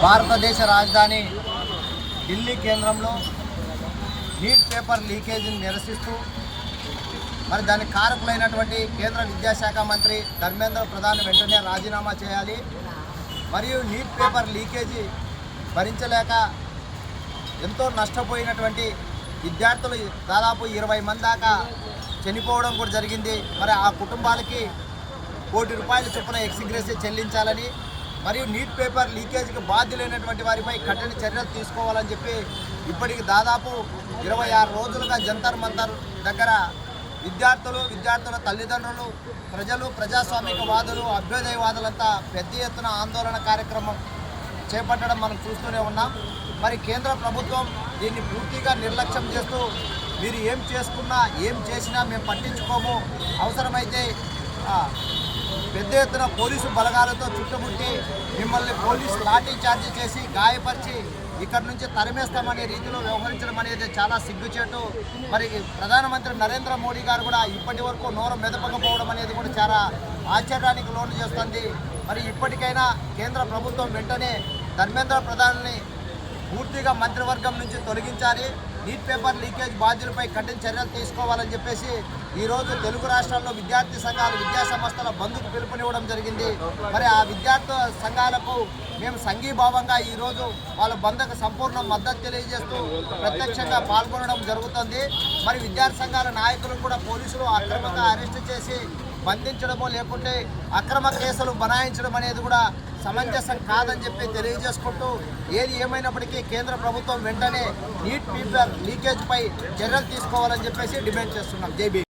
భారతదేశ రాజధాని ఢిల్లీ కేంద్రంలో నీట్ పేపర్ లీకేజీని నిరసిస్తూ మరి దానికి కారకులైనటువంటి కేంద్ర విద్యాశాఖ మంత్రి ధర్మేంద్ర ప్రధాన్ వెంటనే రాజీనామా చేయాలి. మరియు నీట్ పేపర్ లీకేజీ భరించలేక ఎంతో నష్టపోయినటువంటి విద్యార్థులు దాదాపు 20 మంది దాకా చనిపోవడం కూడా జరిగింది. మరి ఆ కుటుంబాలకి ₹1 కోటి చొప్పున ఎక్స్గ్రేషియా చెల్లించాలని మరియు నీట్ పేపర్ లీకేజీకి బాధ్యులైనటువంటి వారిపై కఠిన చర్యలు తీసుకోవాలని చెప్పి ఇప్పటికి దాదాపు 26 రోజులుగా జంతర్ మంతర్ దగ్గర విద్యార్థుల తల్లిదండ్రులు, ప్రజలు, ప్రజాస్వామికవాదులు, అభ్యుదయవాదులంతా పెద్ద ఎత్తున ఆందోళన కార్యక్రమం చేపట్టడం మనం చూస్తూనే ఉన్నాం. మరి కేంద్ర ప్రభుత్వం దీన్ని పూర్తిగా నిర్లక్ష్యం చేస్తూ మీరు ఏం చేసుకున్నా ఏం చేసినా మేము పట్టించుకోము, అవసరమైతే పెద్ద ఎత్తున పోలీసు బలగాలతో చుట్టుముట్టి మిమ్మల్ని పోలీసు లాఠీ చార్జీ చేసి గాయపరిచి ఇక్కడి నుంచి తరిమేస్తామనే రీతిలో వ్యవహరించడం అనేది చాలా సిగ్గుచేటు. మరి ప్రధానమంత్రి నరేంద్ర మోడీ గారు కూడా ఇప్పటి వరకు నోరు మెదపకపోవడం అనేది కూడా చాలా ఆశ్చర్యానికి లోను చేస్తుంది. మరి ఇప్పటికైనా కేంద్ర ప్రభుత్వం వెంటనే ధర్మేంద్ర ప్రధాన్ని పూర్తిగా మంత్రివర్గం నుంచి తొలగించాలి, నీట్ పేపర్ లీకేజ్ బాధ్యులపై కఠిన చర్యలు తీసుకోవాలని చెప్పేసి ఈరోజు తెలుగు రాష్ట్రాల్లో విద్యార్థి సంఘాలు, విద్యా సంస్థల బంద్కు పిలుపునివ్వడం జరిగింది. మరి ఆ విద్యార్థి సంఘాలకు మేము సంఘీభావంగా ఈరోజు వాళ్ళ బంద్కు సంపూర్ణ మద్దతు తెలియజేస్తూ ప్రత్యక్షంగా పాల్గొనడం జరుగుతుంది. మరి విద్యార్థి సంఘాల నాయకులను కూడా పోలీసులు అక్రమంగా అరెస్టు చేసి బంధించడమో లేకుంటే అక్రమ కేసులు బనాయించడం అనేది కూడా సమంజసం కాదని చెప్పి తెలియజేసుకుంటూ ఏది ఏమైనప్పటికీ కేంద్ర ప్రభుత్వం వెంటనే నీట్ పేపర్ లీకేజ్పై చర్యలు తీసుకోవాలని చెప్పేసి డిమాండ్ చేస్తున్నాం. జై భీమ్.